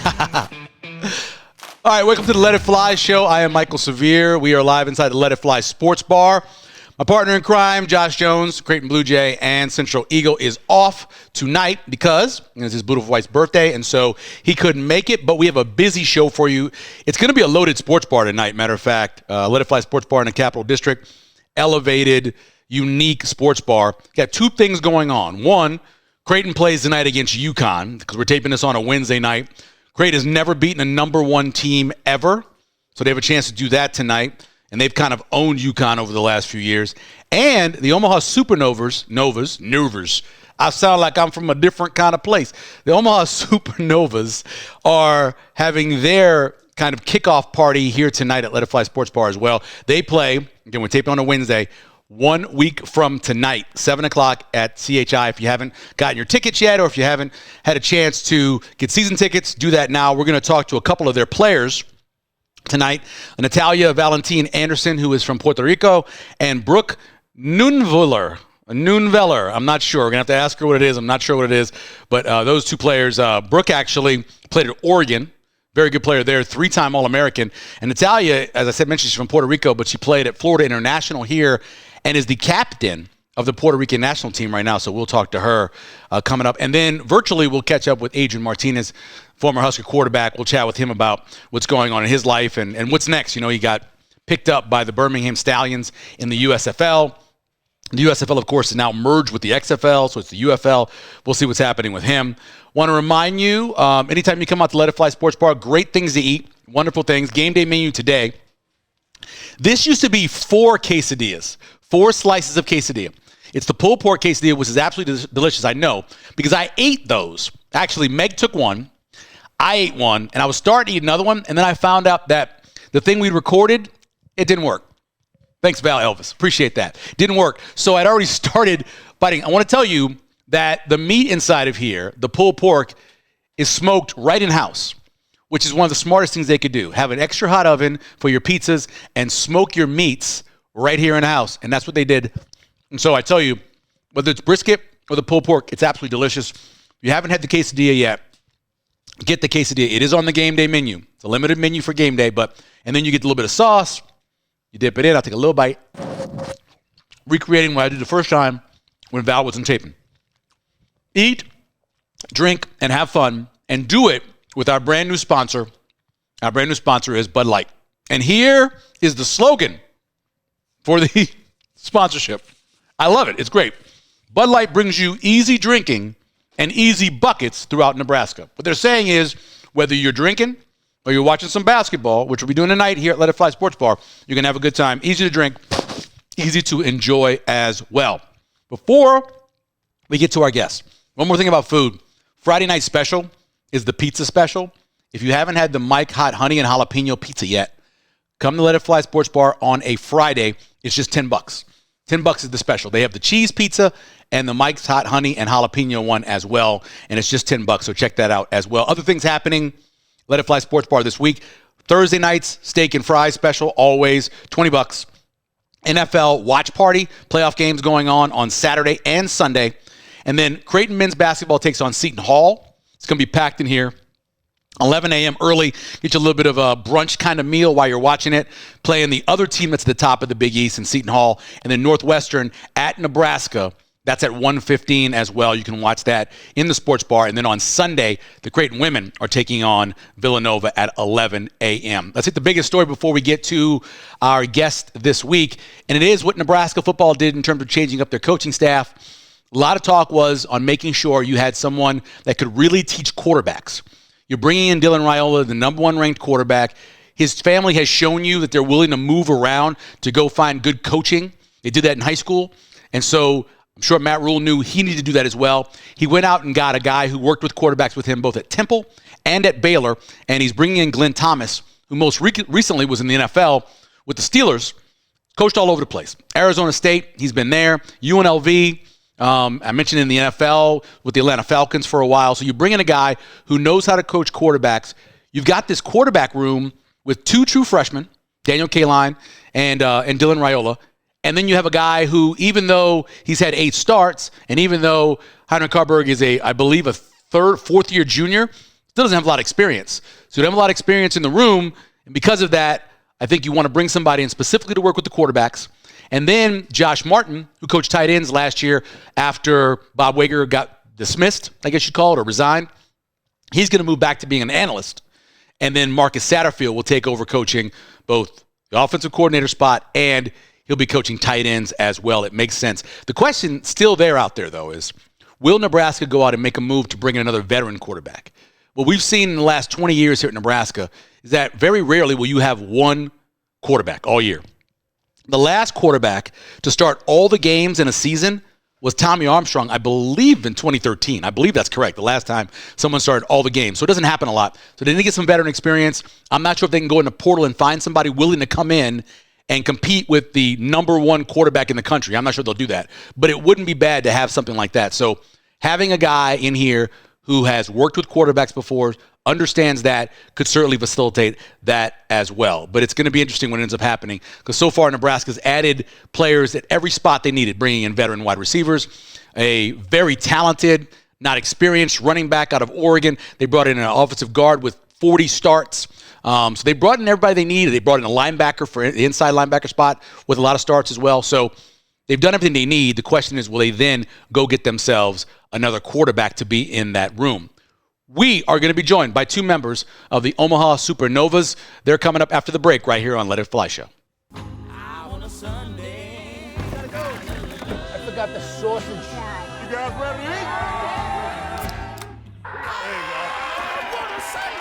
All right, welcome to the Let It Fly show. I am Michael Severe. We are live inside the Let It Fly Sports Bar. My partner in crime, Josh Jones, Creighton Blue Jay, and Central Eagle is off tonight because it's his beautiful wife's birthday, and so he couldn't make it, but we have a busy show for you. It's going to be a loaded sports bar tonight, matter of fact. Let It Fly Sports Bar in the Capital District, elevated, unique sports bar. Got two things going on. One, Creighton plays tonight against UConn because we're taping this on a Wednesday night. Creighton has never beaten a number one team ever, so they have a chance to do that tonight, and they've kind of owned UConn over the last few years. And the Omaha Supernovas, I sound like I'm from a different kind of place. The Omaha Supernovas are having their kind of kickoff party here tonight at Let It Fly Sports Bar as well. They play, again, we're taping on a Wednesday, 1 week from tonight, 7 o'clock at CHI. If you haven't gotten your tickets yet or if you haven't had a chance to get season tickets, do that now. We're going to talk to a couple of their players tonight. Natalia Valentin-Anderson, who is from Puerto Rico, and Brooke Nuneviller. I'm not sure. We're going to have to ask her what it is. I'm not sure what it is. But those two players, Brooke actually played at Oregon. Very good player there, 3-time All-American. And Natalia, as I said, mentioned she's from Puerto Rico, but she played at Florida International here and is the captain of the Puerto Rican national team right now. So we'll talk to her coming up. And then virtually we'll catch up with Adrian Martinez, former Husker quarterback. We'll chat with him about what's going on in his life and what's next. You know, he got picked up by the Birmingham Stallions in the USFL. The USFL, of course, is now merged with the XFL, so it's the UFL. We'll see what's happening with him. Want to remind you, anytime you come out to Let It Fly Sports Bar, great things to eat, wonderful things. Game day menu today. This used to be 4 quesadillas, 4 slices of quesadilla. It's the pulled pork quesadilla, which is absolutely delicious, I know, because I ate those. Actually, Meg took one, I ate one, and I was starting to eat another one, and then I found out that the thing we recorded, it didn't work. Thanks, Val Elvis. Appreciate that. Didn't work. So I'd already started biting. I want to tell you that the meat inside of here, the pulled pork, is smoked right in-house, which is one of the smartest things they could do. Have an extra hot oven for your pizzas and smoke your meats right here in-house. And that's what they did. And so I tell you, whether it's brisket or the pulled pork, it's absolutely delicious. If you haven't had the quesadilla yet, get the quesadilla. It is on the game day menu. It's a limited menu for game day, and then you get a little bit of sauce. You dip it in. I'll take a little bite. Recreating what I did the first time when Val wasn't taping. Eat, drink, and have fun, and do it with our brand new sponsor. Our brand new sponsor is Bud Light. And here is the slogan for the sponsorship. I love it. It's great. Bud Light brings you easy drinking and easy buckets throughout Nebraska. What they're saying is whether you're drinking or you're watching some basketball, which we'll be doing tonight here at Let It Fly Sports Bar, you're going to have a good time. Easy to drink, easy to enjoy as well. Before we get to our guests, one more thing about food. Friday night special is the pizza special. If you haven't had the Mike Hot Honey and Jalapeno Pizza yet, come to Let It Fly Sports Bar on a Friday. It's just $10. $10 is the special. They have the cheese pizza and the Mike's Hot Honey and Jalapeno one as well, and it's just $10, so check that out as well. Other things happening, Let It Fly Sports Bar this week. Thursday nights, steak and fries special, always $20. NFL watch party, playoff games going on Saturday and Sunday. And then Creighton men's basketball takes on Seton Hall. It's going to be packed in here. 11 a.m. early, get you a little bit of a brunch kind of meal while you're watching it. Playing the other team that's at the top of the Big East in Seton Hall. And then Northwestern at Nebraska. That's at 1:15 as well. You can watch that in the sports bar. And then on Sunday, the Creighton women are taking on Villanova at 11 a.m. Let's hit the biggest story before we get to our guest this week. And it is what Nebraska football did in terms of changing up their coaching staff. A lot of talk was on making sure you had someone that could really teach quarterbacks. You're bringing in Dylan Raiola, the number 1 ranked quarterback. His family has shown you that they're willing to move around to go find good coaching. They did that in high school. And so I'm sure Matt Rule knew he needed to do that as well. He went out and got a guy who worked with quarterbacks with him both at Temple and at Baylor, and he's bringing in Glenn Thomas, who most recently was in the NFL with the Steelers, coached all over the place. Arizona State, he's been there. UNLV, I mentioned in the NFL with the Atlanta Falcons for a while. So you bring in a guy who knows how to coach quarterbacks. You've got this quarterback room with 2 true freshmen, Daniel Kaline and Dylan Raiola. And then you have a guy who, even though he's had 8 starts, and even though Heinrich Carberg is I believe, a 4th-year junior, Still doesn't have a lot of experience. So you don't have a lot of experience in the room. And because of that, I think you want to bring somebody in specifically to work with the quarterbacks. And then Josh Martin, who coached tight ends last year after Bob Wager got dismissed, I guess you'd call it, or resigned, he's going to move back to being an analyst. And then Marcus Satterfield will take over coaching both the offensive coordinator spot and he'll be coaching tight ends as well. It makes sense. The question still there out there, though, is will Nebraska go out and make a move to bring in another veteran quarterback? What we've seen in the last 20 years here at Nebraska is that very rarely will you have one quarterback all year. The last quarterback to start all the games in a season was Tommy Armstrong, I believe in 2013. I believe that's correct, the last time someone started all the games. So it doesn't happen a lot. So they need to get some veteran experience. I'm not sure if they can go in the portal and find somebody willing to come in and compete with the number one quarterback in the country. I'm not sure they'll do that. But it wouldn't be bad to have something like that. So having a guy in here who has worked with quarterbacks before, understands that, could certainly facilitate that as well. But it's going to be interesting when it ends up happening because so far Nebraska's added players at every spot they needed, bringing in veteran wide receivers, a very talented, not experienced running back out of Oregon. They brought in an offensive guard with 40 starts. So they brought in everybody they needed. They brought in a linebacker for the inside linebacker spot with a lot of starts as well. So they've done everything they need. The question is, will they then go get themselves another quarterback to be in that room? We are going to be joined by two members of the Omaha Supernovas. They're coming up after the break right here on Let It Fly Show. On a Sunday. Gotta go. I forgot the sausage. You guys ready to eat? There you go. On a Sunday.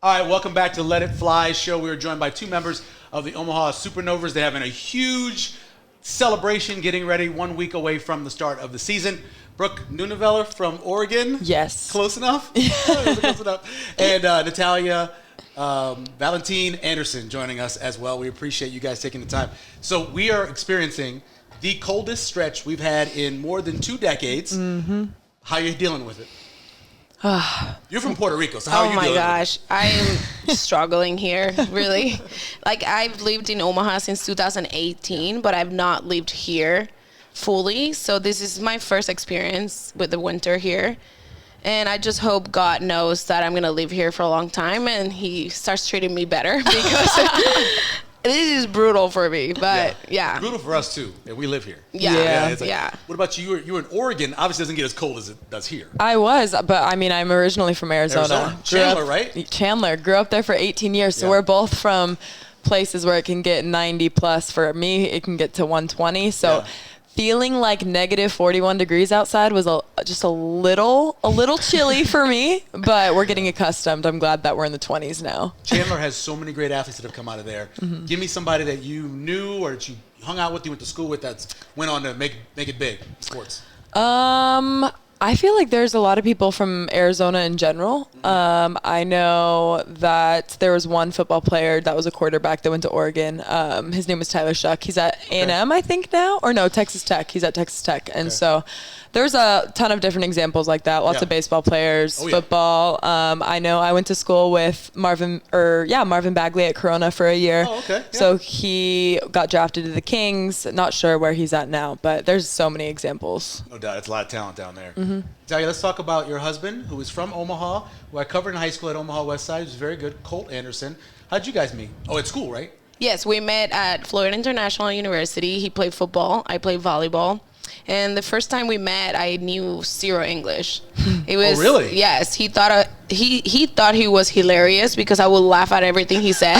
All right, welcome back to Let It Fly Show. We are joined by two members of the Omaha Supernovas. They're having a huge celebration, getting ready 1 week away from the start of the season. Brooke Nuneviller from Oregon. Yes. Close enough? Close enough. And Natalia Valentin-Anderson joining us as well. We appreciate you guys taking the time. So we are experiencing the coldest stretch we've had in more than 2 decades. Mm-hmm. How are you dealing with it? You're from Puerto Rico, so how are you dealing with it? Oh my gosh, I'm struggling here, really. Like, I've lived in Omaha since 2018, but I've not lived here fully. So this is my first experience with the winter here. And I just hope God knows that I'm going to live here for a long time and he starts treating me better because this is brutal for me. But yeah. Brutal for us too. Yeah, we live here. Yeah. What about you? You were in Oregon. Obviously, it doesn't get as cold as it does here. I was, but I mean, I'm originally from Arizona. Chandler, right? Chandler. Grew up there for 18 years. So we're both from places where it can get 90 plus. For me, it can get to 120. So feeling like negative 41 degrees outside was just a little chilly for me, but we're getting accustomed. I'm glad that we're in the 20s now. Chandler has so many great athletes that have come out of there. Mm-hmm. Give me somebody that you knew or that you hung out with, you went to school with, that went on to make it big in sports. I feel like there's a lot of people from Arizona in general. I know that there was one football player that was a quarterback that went to Oregon. His name was Tyler Shuck. He's at A&M, I think now, or no, Texas Tech. He's at Texas Tech. And so there's a ton of different examples like that. Lots of baseball players, football. I know I went to school with Marvin Bagley at Corona for a year. Oh, okay. Yeah. So he got drafted to the Kings. Not sure where he's at now, but there's so many examples. No doubt. It's a lot of talent down there. Mm-hmm. Talia, let's talk about your husband, who is from Omaha, who I covered in high school at Omaha West Side. He was very good, Colt Anderson. How'd you guys meet? Oh, at school, right? Yes, we met at Florida International University. He played football. I played volleyball. And the first time we met, I knew zero English. It was, oh, really? Yes. He thought he was hilarious because I would laugh at everything he said.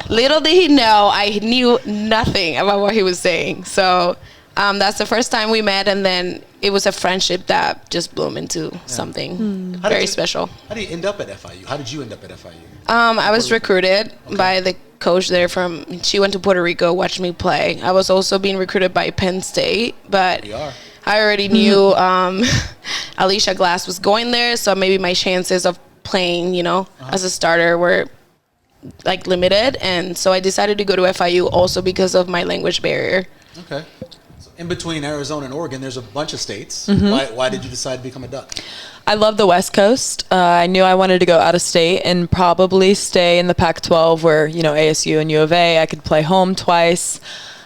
Little did he know, I knew nothing about what he was saying. So that's the first time we met, and then it was a friendship that just bloomed into something very special. How did you end up at FIU? How did you end up at FIU? I was recruited by the coach there she went to Puerto Rico, watched me play. I was also being recruited by Penn State, but I already knew Alicia Glass was going there, so maybe my chances of playing, as a starter were like limited, and so I decided to go to FIU also because of my language barrier. Okay. So in between Arizona and Oregon, there's a bunch of states. Mm-hmm. Why did you decide to become a Duck? I love the West Coast. I knew I wanted to go out of state and probably stay in the Pac-12 where, ASU and U of A, I could play home twice.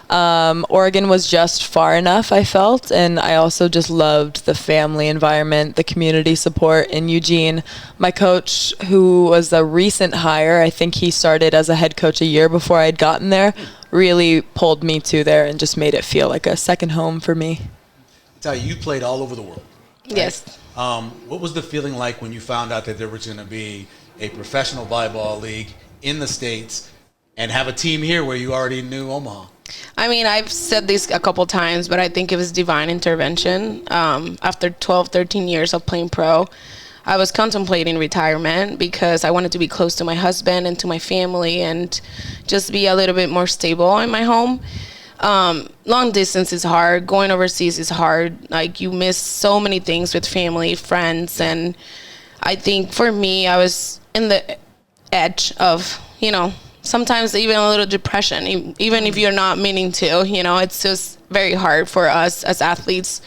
Oregon was just far enough, I felt, and I also just loved the family environment, the community support in Eugene. My coach, who was a recent hire, I think he started as a head coach a year before I'd gotten there, really pulled me to there and just made it feel like a second home for me. Natalia, you played all over the world. Right? Yes. What was the feeling like when you found out that there was going to be a professional volleyball league in the States and have a team here where you already knew Omaha? I mean, I've said this a couple times, but I think it was divine intervention. After 12, 13 years of playing pro, I was contemplating retirement because I wanted to be close to my husband and to my family and just be a little bit more stable in my home. Long distance is hard. Going overseas is hard. Like, you miss so many things with family, friends, and I think for me, I was in the edge of, sometimes even a little depression, even if you're not meaning to, it's just very hard for us as athletes.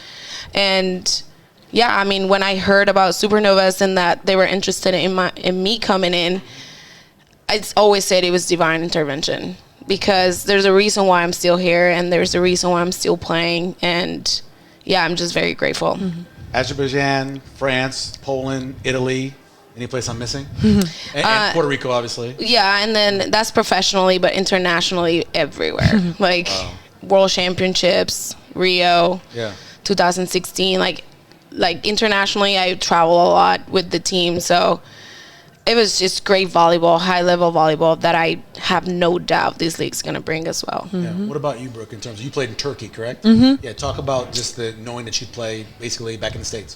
And yeah, I mean, when I heard about Supernovas and that they were interested in me coming in, I always said it was divine intervention because there's a reason why I'm still here and there's a reason why I'm still playing. And yeah, I'm just very grateful. Mm-hmm. Azerbaijan, France, Poland, Italy. Any place I'm missing? And Puerto Rico, obviously. Yeah, and then that's professionally, but internationally everywhere. Like World Championships, Rio, 2016. Like internationally, I travel a lot with the team. So it was just great volleyball, high-level volleyball that I have no doubt this league's going to bring as well. Yeah. What about you, Brooke, in terms of, you played in Turkey, correct? Yeah, talk about just the knowing that you played basically back in the States.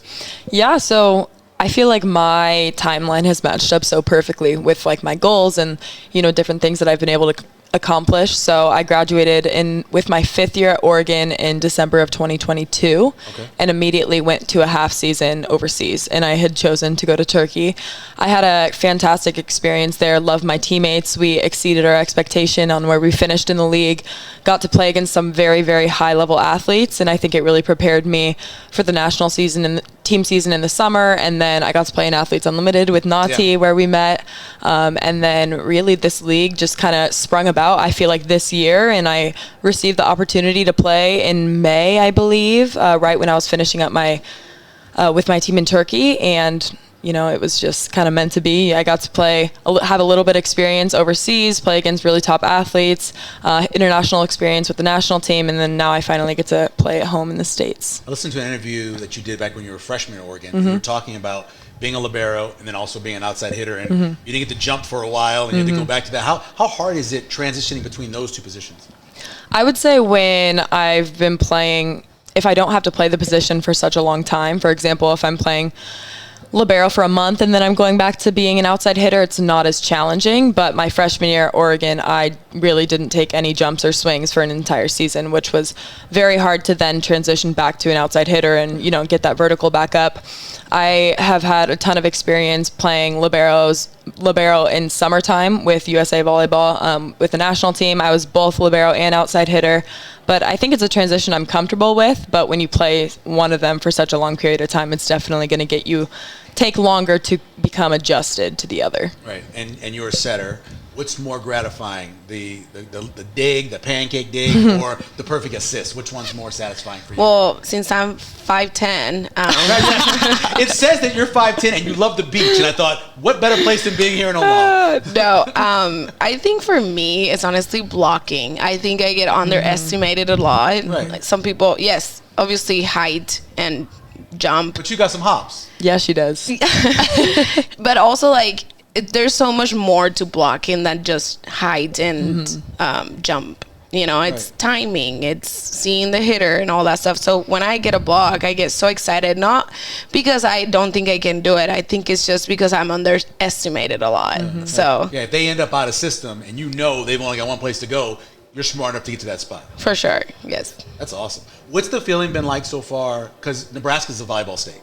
Yeah, so I feel like my timeline has matched up so perfectly with like my goals and, different things that I've been able to accomplish. So I graduated with my 5th year at Oregon in December of 2022 and immediately went to a half season overseas, and I had chosen to go to Turkey. I had a fantastic experience there, loved my teammates. We exceeded our expectation on where we finished in the league, got to play against some very, very high level athletes, and I think it really prepared me for the national season and team season in the summer. And then I got to play in Athletes Unlimited with Nati, where we met. And then really this league just kind of sprung about, I feel like, this year. And I received the opportunity to play in May, I believe, right when I was finishing up with my team in Turkey. And it was just kind of meant to be. I got to have a little bit of experience overseas, play against really top athletes, international experience with the national team, and then now I finally get to play at home in the States. I listened to an interview that you did back when you were a freshman at Oregon. You were talking about being a libero and then also being an outside hitter, and you didn't get to jump for a while, and you had to go back to that. How hard is it transitioning between those two positions? I would say when I've been playing, if I don't have to play the position for such a long time, for example, if I'm playing libero for a month and then I'm going back to being an outside hitter, it's not as challenging. But my freshman year at Oregon, I really didn't take any jumps or swings for an entire season, which was very hard to then transition back to an outside hitter and get that vertical back up. I have had a ton of experience playing libero in summertime with USA Volleyball with the national team. I was both libero and outside hitter, but I think it's a transition I'm comfortable with. But when you play one of them for such a long period of time, it's definitely going to take longer to become adjusted to the other. Right, and you're a setter. What's more gratifying, the dig, the pancake dig, or the perfect assist? Which one's more satisfying for you? Well, since I'm 5'10", it says that you're 5'10" and you love the beach, and I thought, what better place than being here in Omaha? No, I think for me, it's honestly blocking. I think I get underestimated a lot. Right. Like some people, yes, obviously height and jump. But you got some hops. Yeah, she does. But also, there's so much more to blocking than just height and jump. It's timing, it's seeing the hitter and all that stuff. So when I get a block, I get so excited, not because I don't think I can do it. I think it's just because I'm underestimated a lot. So if they end up out of system and they've only got one place to go, you're smart enough to get to that spot. For sure, yes. That's awesome. What's the feeling been like so far? Because Nebraska's a volleyball state.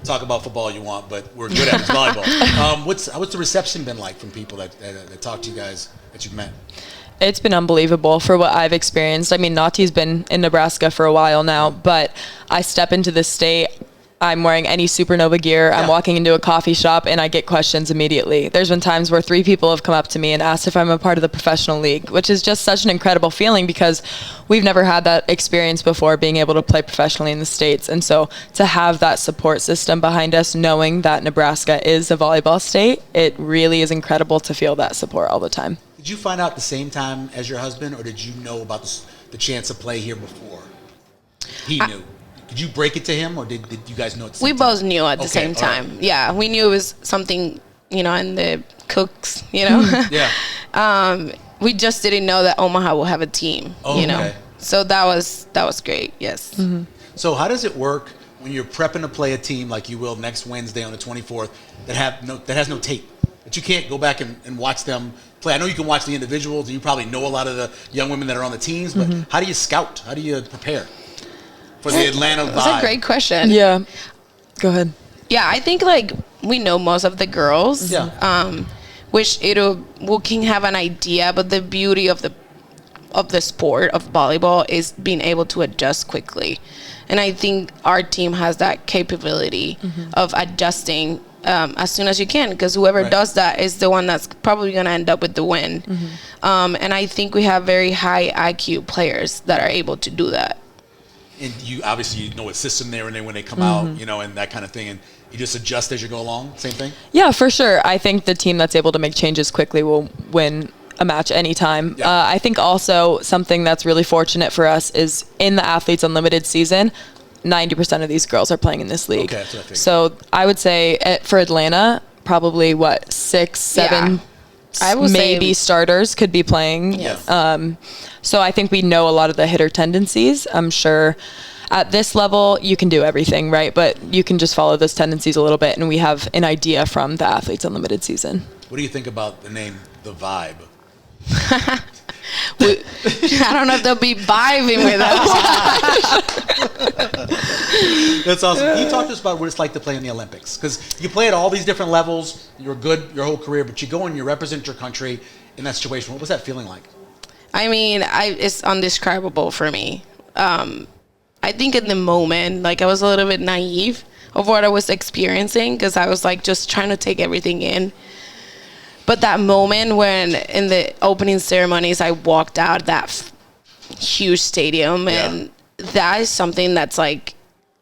Talk about football you want, but we're good at it, volleyball. What's the reception been like from people that talk to you guys that you've met? It's been unbelievable for what I've experienced. I mean, Nati's been in Nebraska for a while now, but I step into this state I'm wearing any Supernova gear. I'm walking into a coffee shop and I get questions immediately. There's been times where 3 people have come up to me and asked if I'm a part of the professional league, which is just such an incredible feeling because we've never had that experience before, being able to play professionally in the States. And so to have that support system behind us, knowing that Nebraska is a volleyball state, it really is incredible to feel that support all the time. Did you find out the same time as your husband, or did you know about the chance to play here before he knew? Did you break it to him, or did you guys know at the same time? We both knew at the same time. Right. Yeah, we knew it was something, in the cooks, Yeah. We just didn't know that Omaha will have a team, Okay. So that was great, yes. Mm-hmm. So how does it work when you're prepping to play a team like you will next Wednesday on the 24th that has no tape? That you can't go back and watch them play? I know you can watch the individuals, and you probably know a lot of the young women that are on the teams, but how do you scout? How do you prepare for the Atlanta vibe? That's a great question. Yeah. Go ahead. Yeah, I think we know most of the girls. Yeah. Which we can have an idea, but the beauty of the sport of volleyball is being able to adjust quickly. And I think our team has that capability of adjusting as soon as you can, because whoever does that is the one that's probably going to end up with the win. And I think we have very high IQ players that are able to do that. And you obviously know what system they're in when they come out, and that kind of thing. And you just adjust as you go along. Same thing? Yeah, for sure. I think the team that's able to make changes quickly will win a match anytime. Yeah. I think also something that's really fortunate for us is in the Athletes Unlimited season, 90% of these girls are playing in this league. Okay, that's what I figured. So I would say for Atlanta, probably 6, 7 I would maybe say starters could be playing. Yes. So I think we know a lot of the hitter tendencies. I'm sure at this level you can do everything, right? But you can just follow those tendencies a little bit, and we have an idea from the Athletes Unlimited season. What do you think about the name The Vibe? I don't know if they'll be vibing with us. That's awesome. Can you talk to us about what it's like to play in the Olympics? Because you play at all these different levels. You're good your whole career, but you go and you represent your country in that situation. What was that feeling like? I mean, it's undescribable for me. I think in the moment, I was a little bit naive of what I was experiencing, because I was just trying to take everything in. But that moment when in the opening ceremonies, I walked out that huge stadium, and that is something that's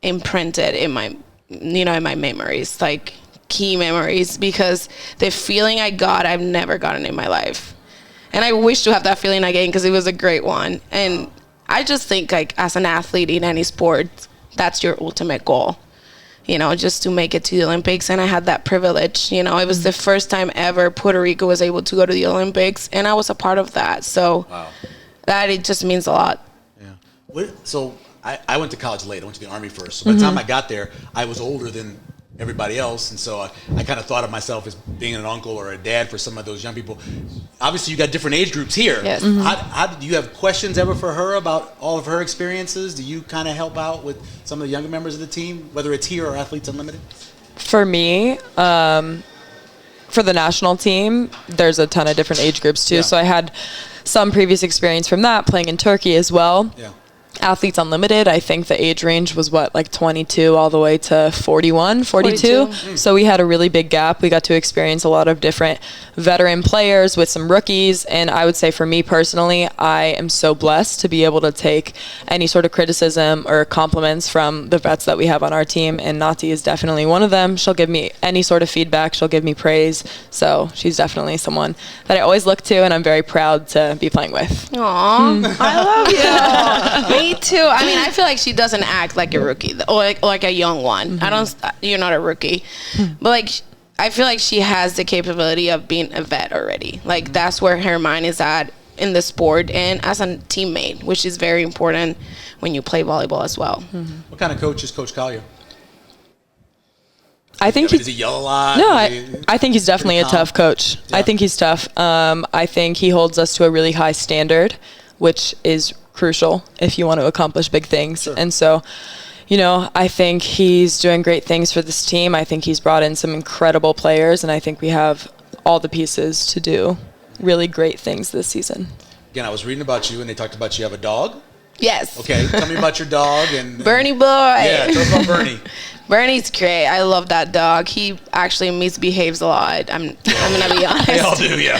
imprinted in my, in my memories, key memories, because the feeling I got, I've never gotten in my life. And I wish to have that feeling again, because it was a great one. And I just think as an athlete in any sport, that's your ultimate goal. Just to make it to the Olympics. And I had that privilege. It was the first time ever Puerto Rico was able to go to the Olympics, and I was a part of that. So that it just means a lot. Yeah. So I went to college late. I went to the Army first. So by the time I got there, I was older than everybody else. And so I kind of thought of myself as being an uncle or a dad for some of those young people. Obviously, you got different age groups here. Yes. How do you have questions ever for her about all of her experiences? Do you kind of help out with some of the younger members of the team, whether it's here or Athletes Unlimited? For me, for the national team, there's a ton of different age groups too. Yeah. So I had some previous experience from that, playing in Turkey as well. Yeah. Athletes Unlimited, I think the age range was 22 all the way to 41, 42. So we had a really big gap. We got to experience a lot of different veteran players with some rookies. And I would say for me personally, I am so blessed to be able to take any sort of criticism or compliments from the vets that we have on our team. And Nati is definitely one of them. She'll give me any sort of feedback. She'll give me praise. So she's definitely someone that I always look to, and I'm very proud to be playing with. Aww, I love you. Me too. I mean, I feel like she doesn't act like a rookie or like a young one. You're not a rookie, but I feel like she has the capability of being a vet already. That's where her mind is at in the sport and as a teammate, which is very important when you play volleyball as well. What kind of coach is Coach Collier? I think does he yell a lot? No, I think he's definitely a tough coach. Yeah. I think he's tough. I think he holds us to a really high standard, which is crucial if you want to accomplish big things. Sure. And so, I think he's doing great things for this team. I think he's brought in some incredible players, and I think we have all the pieces to do really great things this season. Again, I was reading about you, and they talked about you have a dog. Yes. Okay, tell me about your dog and Bernie boy. Yeah, tell us about Bernie. Bernie's great. I love that dog. He actually misbehaves a lot. I'm gonna be honest. They all do, yeah.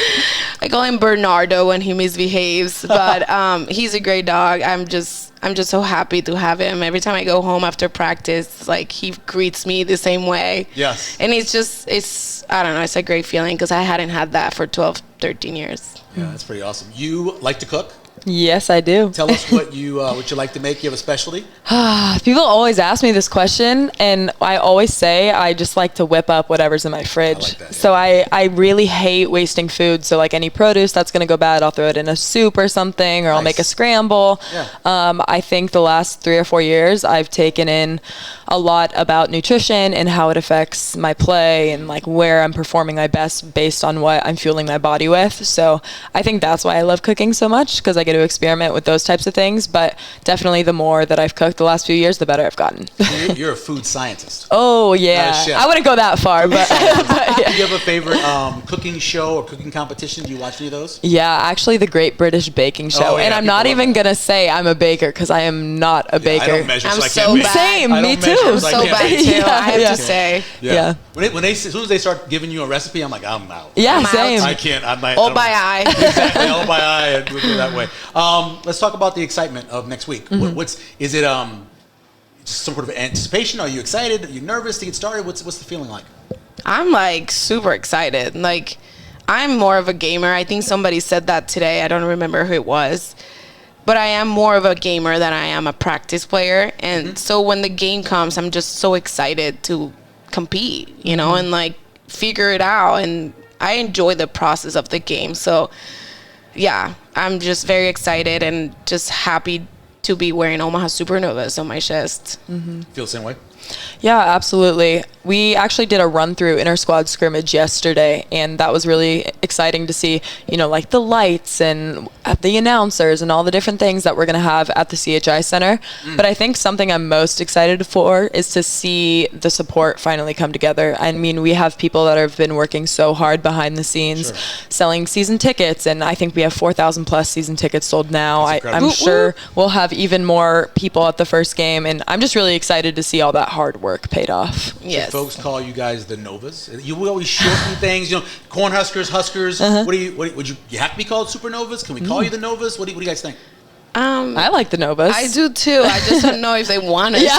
I call him Bernardo when he misbehaves, but he's a great dog. I'm just so happy to have him. Every time I go home after practice, like, he greets me the same way. Yes. And I don't know, it's a great feeling because I hadn't had that for 12, 13 years. Yeah, that's pretty awesome. You like to cook? Yes, I do. Tell us what you like to make. You have a specialty? People always ask me this question, and I always say I just like to whip up whatever's in my fridge. I like that, yeah. So I really hate wasting food. So like any produce that's going to go bad, I'll throw it in a soup or something, or I'll make a scramble. Yeah. I think the last 3 or 4 years, I've taken in a lot about nutrition and how it affects my play and like where I'm performing my best based on what I'm fueling my body with. So I think that's why I love cooking so much, because I get to experiment with those types of things. But definitely the more that I've cooked the last few years, the better I've gotten. You're a food scientist. Oh, yeah. Not a chef. I wouldn't go that far, but yeah. Do you have a favorite cooking show or cooking competition? Do you watch any of those? Yeah, actually the Great British Baking Show. Oh, yeah, and I'm not even going to say I'm a baker, because I am not a baker. I don't measure, I'm so I so can't bake. bad. Same, I don't me measure, too. so I So can't bad bake. too, Yeah, I have yeah. to say. Yeah. When they start giving you a recipe, I'm like, I'm out. Yeah, I'm out. same. I can't. All by eye. Exactly, all by eye, and we'll do it that way. Let's talk about the excitement of next week. Is it just some sort of anticipation? Are you excited? Are you nervous to get started? What's the feeling like? I'm like super excited. Like, I'm more of a gamer. I think somebody said that today. I don't remember who it was. But I am more of a gamer than I am a practice player. And so when the game comes, I'm just so excited to compete, and like figure it out. And I enjoy the process of the game. So yeah, I'm just very excited and just happy to be wearing Omaha Supernovas on my chest. Feel the same way? Yeah, absolutely. We actually did a run-through inter-squad scrimmage yesterday, and that was really exciting to see, like the lights and the announcers and all the different things that we're going to have at the CHI Center. But I think something I'm most excited for is to see the support finally come together. I mean, we have people that have been working so hard behind the scenes, selling season tickets, and I think we have 4,000 plus season tickets sold now. I'm sure we'll have even more people at the first game, and I'm just really excited to see all that hard work paid off. Yes. Folks call you guys the Novas. You always shorten things. Cornhuskers, Huskers. Would you have to be called Supernovas? Can we call you the Novas? What do you guys think? I like the Novas. I do too. I just don't know if they want it. Yeah,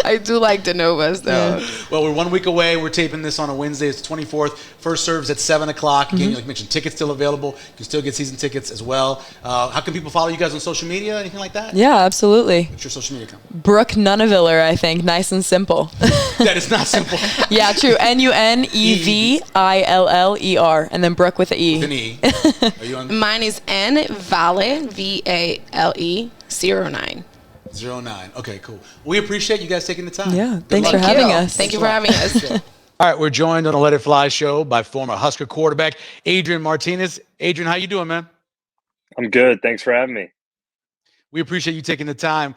I do like the Novas though. Yeah. Well, we're 1 week away. We're taping this on a Wednesday. It's the 24th. First serves at 7 o'clock. Again, like you mentioned, tickets still available. You can still get season tickets as well. How can people follow you guys on social media? Anything like that? Yeah, absolutely. What's your social media account? Brooke Nuneviller, I think. Nice and simple. That is not simple. Yeah, true. Nuneviller, and then Brooke with an E. With an E. Are you on? Mine is N Vale VALE 09. 09. Okay, cool. We appreciate you guys taking the time. Yeah, Good thanks luck. for having us. Thank you for having us. All right, we're joined on the Let It Fly show by former Husker quarterback Adrian Martinez. Adrian, how you doing, man? I'm good. Thanks for having me. We appreciate you taking the time.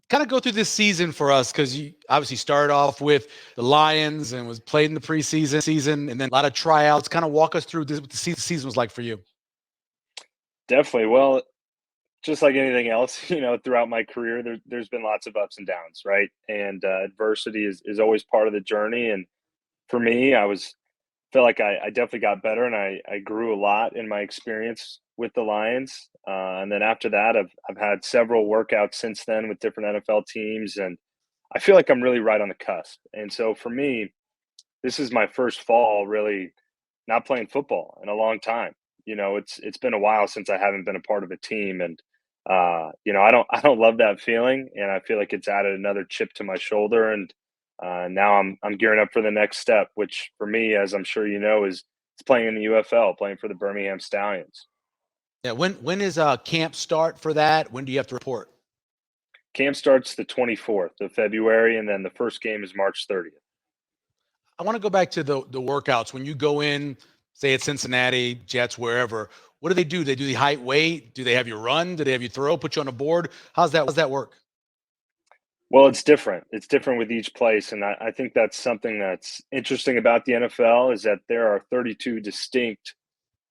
Kind of go through this season for us, because you obviously started off with the Lions and was played in the preseason, and then a lot of tryouts. Kind of walk us through what the season was like for you. Definitely. Well, just like anything else, throughout my career, there's been lots of ups and downs, right? And adversity is always part of the journey. And for me, feel like I definitely got better, and I grew a lot in my experience with the Lions. And then after that, I've had several workouts since then with different NFL teams, and I feel like I'm really right on the cusp. And so for me, this is my first fall really not playing football in a long time. It's been a while since I haven't been a part of a team, and I don't love that feeling, and I feel like it's added another chip to my shoulder. And now I'm gearing up for the next step, which for me, as I'm sure you know, is playing in the UFL, playing for the Birmingham Stallions. Yeah. When is camp start for that? When do you have to report? Camp starts the 24th of February, and then the first game is March 30th. I want to go back to the workouts. When you go in, say at Cincinnati, Jets, wherever, what do? They do the height, weight? Do they have you run? Do they have you throw, put you on a board? How's that work? Well, it's different. It's different with each place. And I think that's something that's interesting about the NFL, is that there are 32 distinct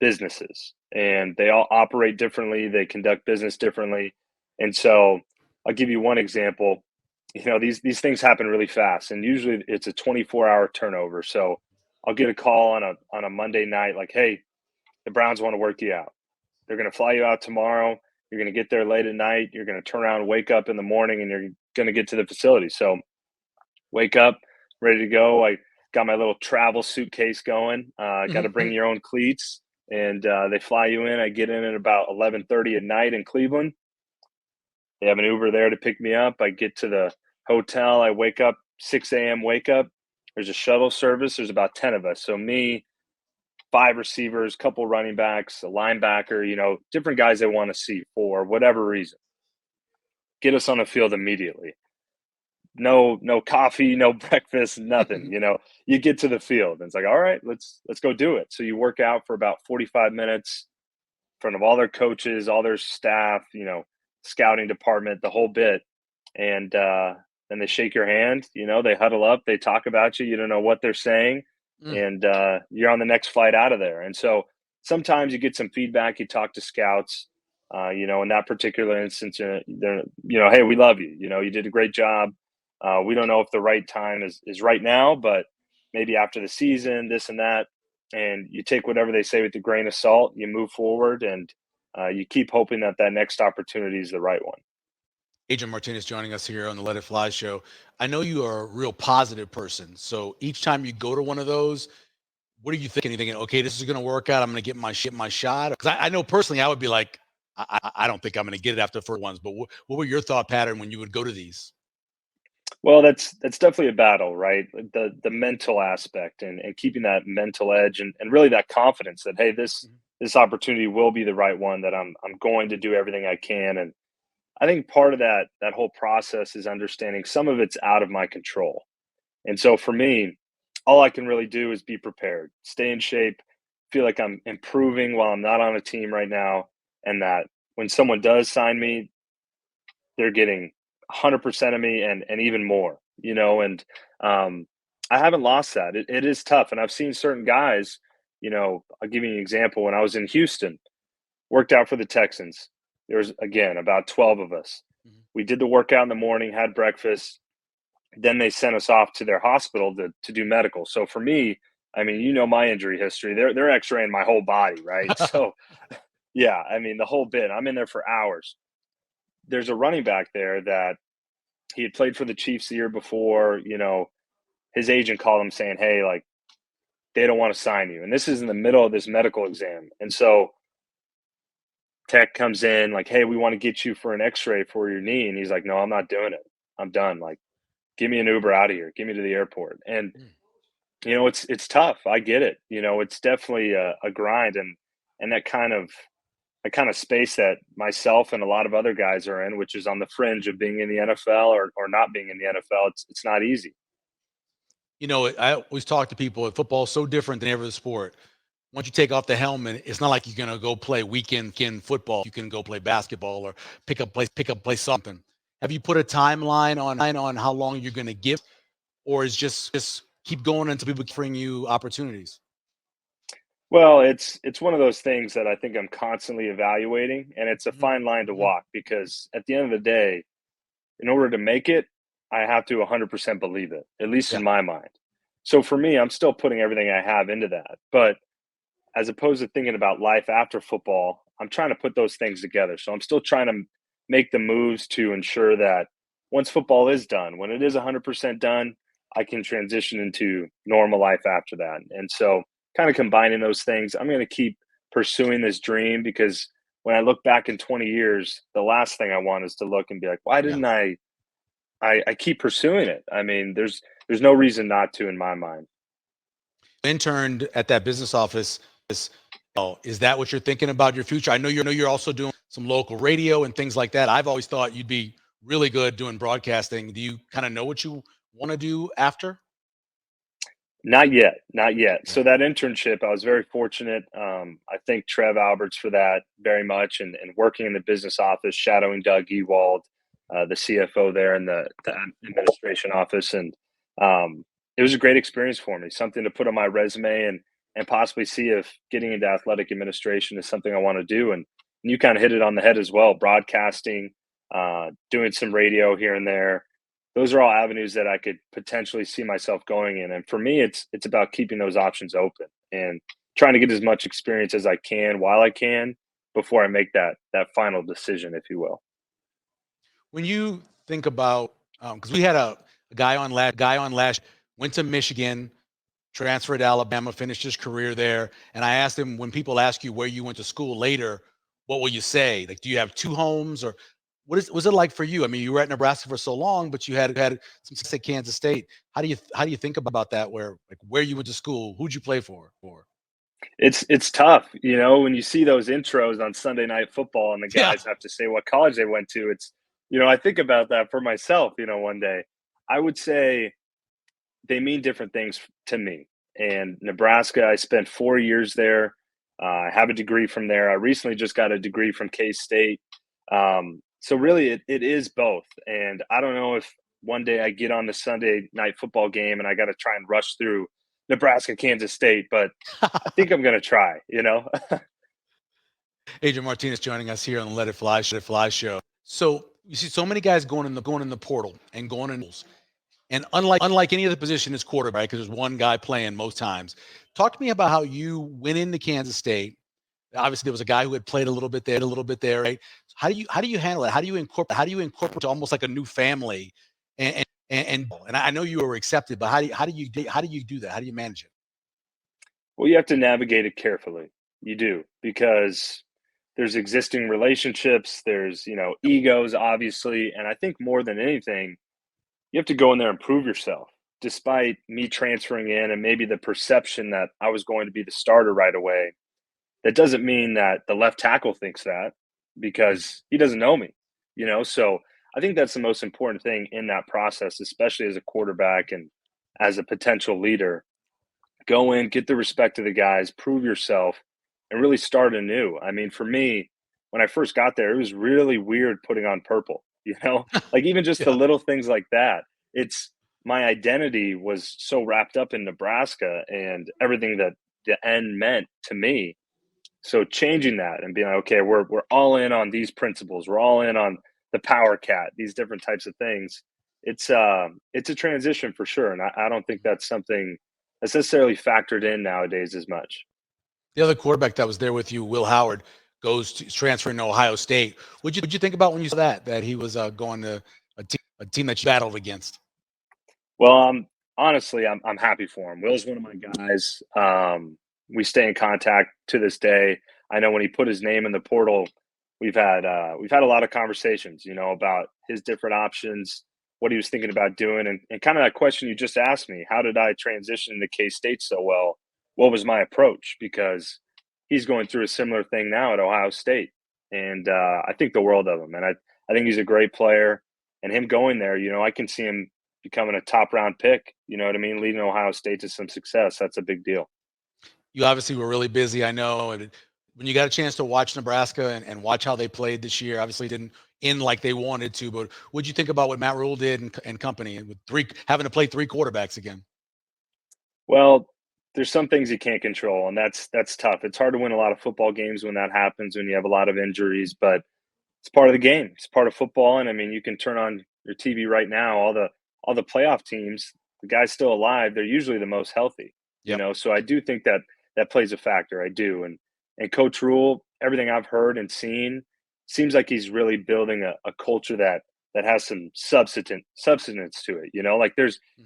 businesses, and they all operate differently. They conduct business differently. And so I'll give you one example. these things happen really fast, and usually it's a 24-hour turnover. So I'll get a call on a Monday night, like, hey, the Browns want to work you out. They're going to fly you out tomorrow. You're going to get there late at night. You're going to turn around, wake up in the morning, and you're going to get to the facility. So wake up, ready to go. I got my little travel suitcase going. Got to bring your own cleats, and they fly you in. I get in at about 11:30 at night in Cleveland. They have an Uber there to pick me up. I get to the hotel. I wake up, 6 a.m. wake up. There's a shuttle service. There's about 10 of us. So me, 5 receivers, couple running backs, a linebacker, different guys they want to see for whatever reason. Get us on the field immediately. No coffee, no breakfast, nothing. You get to the field and it's like, all right, let's go do it. So you work out for about 45 minutes in front of all their coaches, all their staff, scouting department, the whole bit. And then they shake your hand, they huddle up, they talk about you, you don't know what they're saying. And you're on the next flight out of there. And so sometimes you get some feedback, you talk to scouts, in that particular instance, they're, hey, we love you. You did a great job. We don't know if the right time is right now, but maybe after the season, this and that. And you take whatever they say with a grain of salt, you move forward, and you keep hoping that next opportunity is the right one. Adrian Martinez joining us here on the Let It Fly show. I know you are a real positive person. So each time you go to one of those, what are you thinking? Are you thinking, okay, this is going to work out, I'm going to get my shot? Because I know personally I would be like, I don't think I'm going to get it after the first ones. But what were your thought pattern when you would go to these? Well, that's definitely a battle, right? The mental aspect and keeping that mental edge and really that confidence that, hey, this opportunity will be the right one, that I'm going to do everything I can. And I think part of that whole process is understanding some of it's out of my control. And so for me, all I can really do is be prepared, stay in shape, feel like I'm improving while I'm not on a team right now, and that when someone does sign me, they're getting 100% of me and even more, and I haven't lost that. It is tough. And I've seen certain guys, I'll give you an example. When I was in Houston, worked out for the Texans, there was, again, about 12 of us. We did the workout in the morning, had breakfast. Then they sent us off to their hospital to do medical. So for me, I mean, my injury history, they're x-raying my whole body, right? So yeah, I mean, the whole bit. I'm in there for hours. There's a running back there that he had played for the Chiefs the year before. His agent called him saying, hey, like, they don't want to sign you. And this is in the middle of this medical exam. And so tech comes in like, hey, we want to get you for an x-ray for your knee. And he's like, no, I'm not doing it. I'm done. Like, give me an Uber out of here. Get me to the airport. And, it's tough. I get it. It's definitely a grind and that kind of space that myself and a lot of other guys are in, which is on the fringe of being in the NFL or not being in the NFL. It's not easy. I always talk to people, football is so different than every other sport. Once you take off the helmet, it's not like you're going to go play weekend football. You can go play basketball or pick up play something. Have you put a timeline on how long you're going to give, or is just keep going until people bring you opportunities? Well, it's one of those things that I think I'm constantly evaluating, and it's a fine line to walk, because at the end of the day, in order to make it, I have to 100% believe it, at least in my mind. So for me, I'm still putting everything I have into that. But as opposed to thinking about life after football, I'm trying to put those things together. So I'm still trying to make the moves to ensure that once football is done, when it is 100% done, I can transition into normal life after that. And so kind of combining those things, I'm going to keep pursuing this dream, because when I look back in 20 years, the last thing I want is to look and be like, why didn't I keep pursuing it? I mean, there's no reason not to, in my mind. Interned at that business office. Is that what you're thinking about your future? I know you're also doing some local radio and things like that. I've always thought you'd be really good doing broadcasting. Do you kind of know what you want to do after? Not yet. So that internship, I was very fortunate. I thank Trev Alberts for that very much, and working in the business office, shadowing Doug Ewald, the CFO there in the administration office. And it was a great experience for me, something to put on my resume and possibly see if getting into athletic administration is something I want to do. And you kind of hit it on the head as well, broadcasting, doing some radio here and there. those are all avenues that I could potentially see myself going in. And for me, it's about keeping those options open and trying to get as much experience as I can while I can before I make that final decision, if you will. When you think about, because we had a guy on last, went to Michigan, transferred to Alabama, finished his career there. And I asked him, when people ask you where you went to school later, what will you say? Like, do you have two homes, or was it like for you? I mean, you were at Nebraska for so long, but you had some success at Kansas State. How do you think about that? Where you went to school, who'd you play for? It's tough, when you see those intros on Sunday Night Football and the Yeah. guys have to say what college they went to. It's, I think about that for myself, one day. I would say they mean different things to me. And Nebraska, I spent 4 years there. I have a degree from there. I recently just got a degree from K-State. So really, it is both. And I don't know if one day I get on the Sunday Night Football game and I got to try and rush through Nebraska, Kansas State, but I think I'm going to try, Adrian Martinez joining us here on the Let It Fly show. So you see so many guys going in the portal and going in. And unlike any other position, it's quarterback, because there's one guy playing most times. Talk to me about how you went into Kansas State. Obviously, there was a guy who had played a little bit there, right? So how do you handle it? How do you incorporate almost like a new family? And I know you were accepted, but how do you do that? How do you manage it? Well, you have to navigate it carefully. You do, because there's existing relationships, there's, egos, obviously. And I think more than anything, you have to go in there and prove yourself. Despite me transferring in and maybe the perception that I was going to be the starter right away, that doesn't mean that the left tackle thinks that, because he doesn't know me, So I think that's the most important thing in that process, especially as a quarterback and as a potential leader. Go in, get the respect of the guys, prove yourself, and really start anew. I mean, for me, when I first got there, it was really weird putting on purple, like even just the Yeah. little things like that. It's my identity was so wrapped up in Nebraska and everything that the N meant to me. So changing that and being like, okay, we're all in on these principles. We're all in on the power cat, these different types of things. It's a transition for sure. And I don't think that's something that's necessarily factored in nowadays as much. The other quarterback that was there with you, Will Howard, transferring to Ohio State. What'd you think about when you saw that he was going to a team that you battled against? Well, honestly, I'm happy for him. Will's one of my guys. We stay in contact to this day. I know when he put his name in the portal, we've had a lot of conversations, about his different options, what he was thinking about doing, and kind of that question you just asked me: how did I transition to K-State so well? What was my approach? Because he's going through a similar thing now at Ohio State, and I think the world of him. And I think he's a great player, and him going there, I can see him becoming a top round pick, you know what I mean? Leading Ohio State to some success. That's a big deal. You obviously were really busy, I know. And when you got a chance to watch Nebraska and watch how they played this year, obviously didn't end like they wanted to, but what'd you think about what Matt Rule did and company, and with having to play three quarterbacks again? Well, there's some things you can't control, and that's tough. It's hard to win a lot of football games when that happens, when you have a lot of injuries, but it's part of the game. It's part of football. And I mean, you can turn on your TV right now, all the playoff teams, the guys still alive, they're usually the most healthy. Yep. So I do think that plays a factor. I do. And Coach Rule, everything I've heard and seen, seems like he's really building a culture that has some substance to it. Like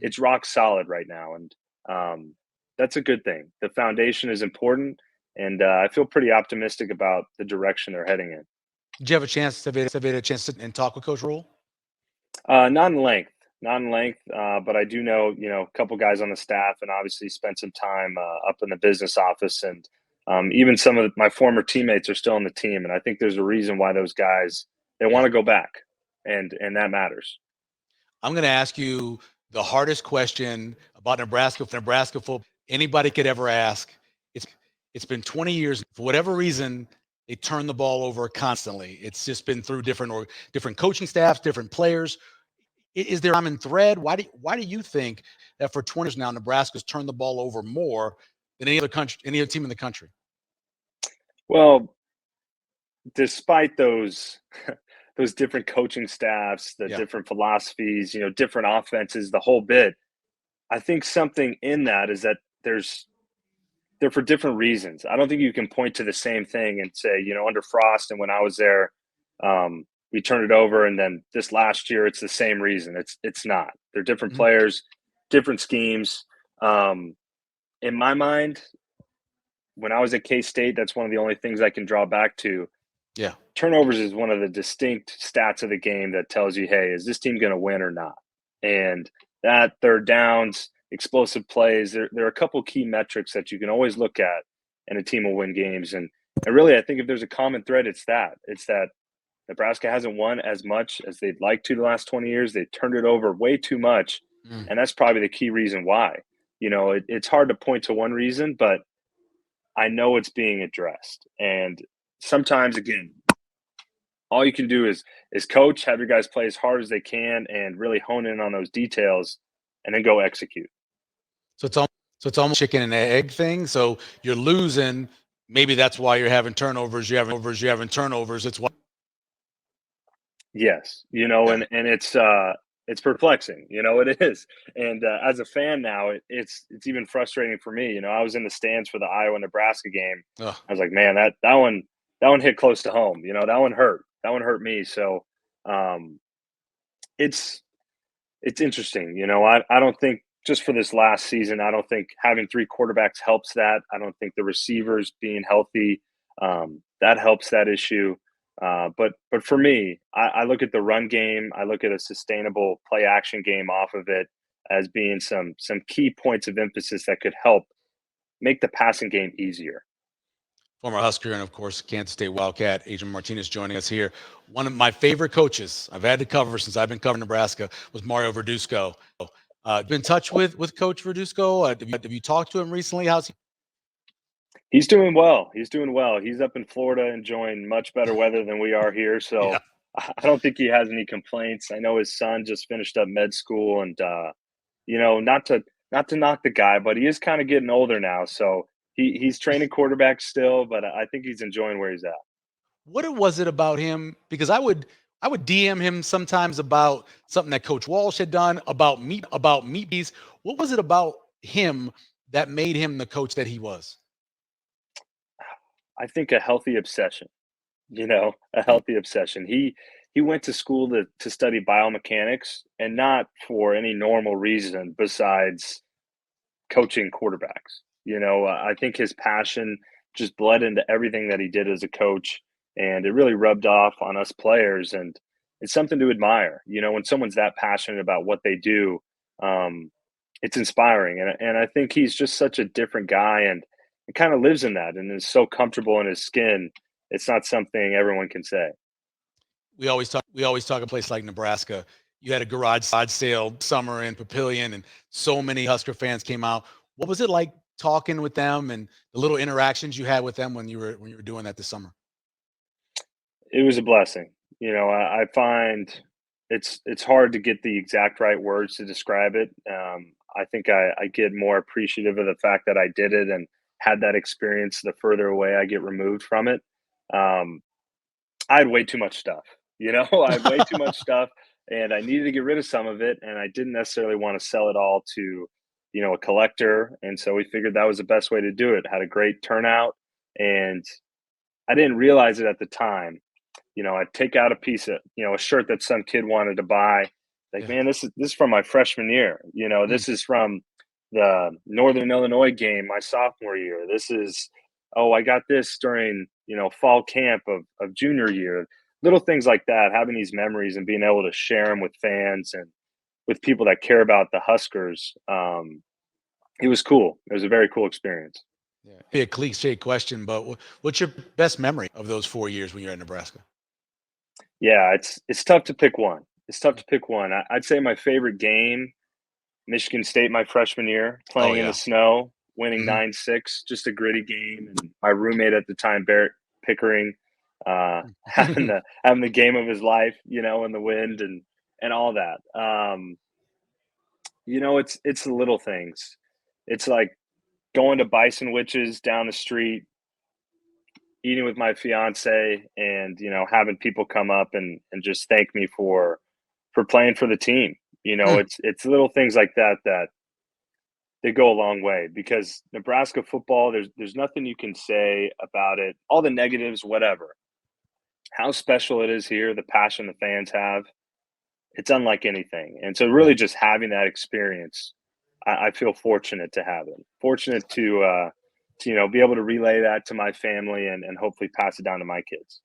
it's rock solid right now. And that's a good thing. The foundation is important. And I feel pretty optimistic about the direction they're heading in. Did you have a chance to and talk with Coach Rule? Not in length, but I do know, a couple guys on the staff, and obviously spent some time up in the business office. And even some of my former teammates are still on the team. And I think there's a reason why those guys, they want to go back, and that matters. I'm going to ask you the hardest question about Nebraska football anybody could ever ask. It's been 20 years. For whatever reason, they turn the ball over constantly. It's just been through different coaching staffs, different players. Is there a common thread? Why do you think that for 20 years now, Nebraska's turned the ball over more than any other team in the country? Well, despite those those different coaching staffs, the different philosophies, different offenses, the whole bit. I think something in that is that they're for different reasons. I don't think you can point to the same thing and say, under Frost and when I was there, we turned it over, and then this last year it's the same reason. It's not. They're different players, different schemes. In my mind, when I was at K-State, that's one of the only things I can draw back to. Yeah. Turnovers is one of the distinct stats of the game that tells you, hey, is this team going to win or not? And that third downs, explosive plays, there are a couple key metrics that you can always look at, and a team will win games. And really, I think if there's a common thread, it's that Nebraska hasn't won as much as they'd like to the last 20 years. They turned it over way too much, and that's probably the key reason why. It's hard to point to one reason, but I know it's being addressed. And sometimes, again, all you can do is coach, have your guys play as hard as they can, and really hone in on those details, and then go execute. So it's almost chicken and egg thing. So you're losing. Maybe that's why you're having turnovers. You're having turnovers. It's why. Yes, and it's perplexing. It is. And as a fan now, it's even frustrating for me. I was in the stands for the Iowa-Nebraska game. Ugh. I was like, man, that one hit close to home. That one hurt. That one hurt me. So it's interesting. I don't think just for this last season, I don't think having 3 quarterbacks helps that. I don't think the receivers being healthy, that helps that issue. But for me, I look at the run game. I look at a sustainable play action game off of it as being some key points of emphasis that could help make the passing game easier. Former Husker and, of course, Kansas State Wildcat, Adrian Martinez joining us here. One of my favorite coaches I've had to cover since I've been covering Nebraska was Mario Verduzco. Been in touch with Coach Verduzco? Have you talked to him recently? How's he? He's doing well. He's up in Florida enjoying much better weather than we are here. So yeah. I don't think he has any complaints. I know his son just finished up med school, and not to knock the guy, but he is kind of getting older now. So he's training quarterbacks still, but I think he's enjoying where he's at. What was it about him? Because I would DM him sometimes about something that Coach Walsh had done about meat. What was it about him that made him the coach that he was? I think a healthy obsession, a healthy obsession. He went to school to study biomechanics, and not for any normal reason besides coaching quarterbacks. I think his passion just bled into everything that he did as a coach, and it really rubbed off on us players. And it's something to admire. When someone's that passionate about what they do, it's inspiring. And I think he's just such a different guy, and it kind of lives in that and is so comfortable in his skin. It's not something everyone can say. We always talk a place like Nebraska. You had a garage sale summer in Papillion, and so many Husker fans came out. What was it like talking with them and the little interactions you had with them when you were doing that this summer? It was a blessing. I find it's hard to get the exact right words to describe it. I think I get more appreciative of the fact that I did it and had that experience the further away I get removed from it. I had way too much stuff. I had way too much stuff, and I needed to get rid of some of it, and I didn't necessarily want to sell it all to a collector. And so we figured that was the best way to do it. Had a great turnout, and I didn't realize it at the time. I'd take out a piece of, a shirt that some kid wanted to buy. Like, man, this is from my freshman year. This is from the Northern Illinois game my sophomore year. This is, I got this during, fall camp of junior year. Little things like that, having these memories and being able to share them with fans and with people that care about the Huskers. It was cool. It was a very cool experience. Yeah. Be a cliche question, but what's your best memory of those 4 years when you're at Nebraska? Yeah, it's tough to pick one. I'd say my favorite game, Michigan State, my freshman year, playing in the snow, winning 9-6, just a gritty game. And my roommate at the time, Barrett Pickering, having the game of his life, in the wind and all that. It's the little things. It's like going to Bison Witches down the street, eating with my fiance and, having people come up and just thank me for playing for the team. It's little things like that they go a long way, because Nebraska football, there's nothing you can say about it. All the negatives, whatever. How special it is here, the passion the fans have, it's unlike anything. And so really just having that experience, I feel fortunate to have it. Fortunate to be able to relay that to my family and hopefully pass it down to my kids.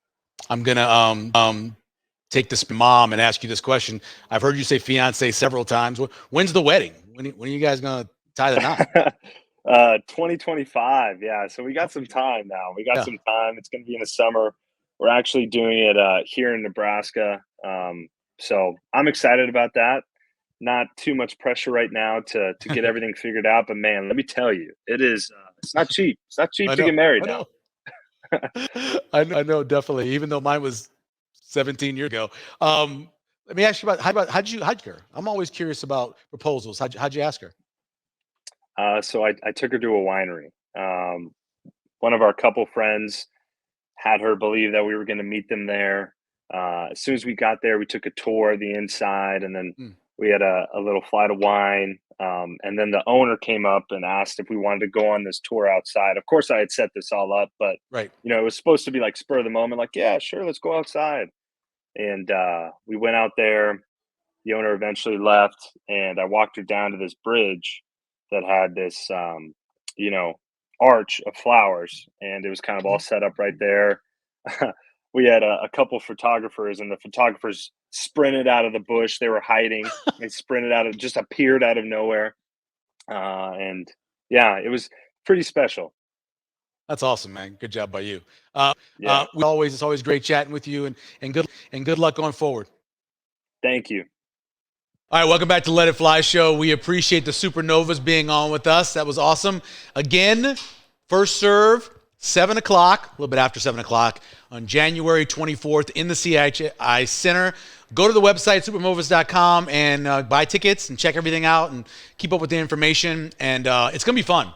I'm gonna take this mom and ask you this question. I've heard you say fiance several times. When's the wedding? When are you guys gonna tie the knot? 2025. Yeah. So we got some time now. We got some time. It's going to be in the summer. We're actually doing it here in Nebraska. So I'm excited about that. Not too much pressure right now to get everything figured out. But man, let me tell you, it's not cheap. It's not cheap to get married now. I know, definitely. Even though mine was 17 years ago. Let me ask you about how'd you ask her? I'm always curious about proposals. How'd you ask her? So I took her to a winery. One of our couple friends had her believe that we were going to meet them there. As soon as we got there, we took a tour of the inside, and then we had a little flight of wine. And then the owner came up and asked if we wanted to go on this tour outside. Of course, I had set this all up, but it was supposed to be like spur of the moment, like, yeah, sure, let's go outside. And we went out there. The owner eventually left, and I walked her down to this bridge that had this, arch of flowers, and it was kind of all set up right there. We had a couple photographers, and the photographers sprinted out of the bush. They were hiding. They just appeared out of nowhere. And yeah, it was pretty special. That's awesome, man. Good job by you. It's always great chatting with you, and good luck going forward. Thank you. All right, welcome back to Let It Fly Show. We appreciate the Supernovas being on with us. That was awesome. Again, first serve, 7 o'clock, a little bit after 7 o'clock, on January 24th in the CHI Center. Go to the website, supernovas.com, and buy tickets and check everything out and keep up with the information. And it's going to be fun.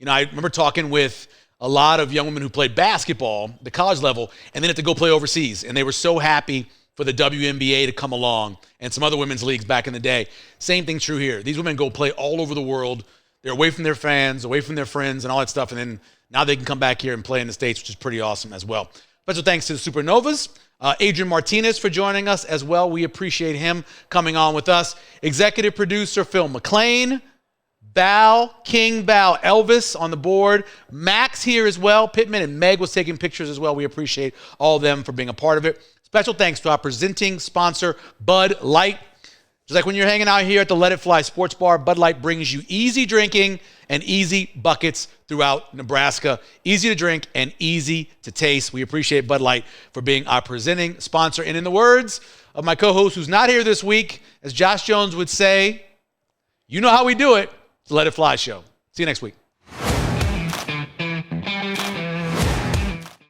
I remember talking with a lot of young women who played basketball, the college level, and then had to go play overseas. And they were so happy for the WNBA to come along and some other women's leagues back in the day. Same thing true here. These women go play all over the world. They're away from their fans, away from their friends, and all that stuff. And then now they can come back here and play in the States, which is pretty awesome as well. Special thanks to the Supernovas. Adrian Martinez for joining us as well. We appreciate him coming on with us. Executive producer Phil McLean. King Bow, Elvis on the board. Max here as well. Pittman and Meg was taking pictures as well. We appreciate all of them for being a part of it. Special thanks to our presenting sponsor, Bud Light. Just like when you're hanging out here at the Let It Fly Sports Bar, Bud Light brings you easy drinking and easy buckets throughout Nebraska. Easy to drink and easy to taste. We appreciate Bud Light for being our presenting sponsor. And in the words of my co-host who's not here this week, as Josh Jones would say, you know how we do it. It's the Let It Fly Show. See you next week.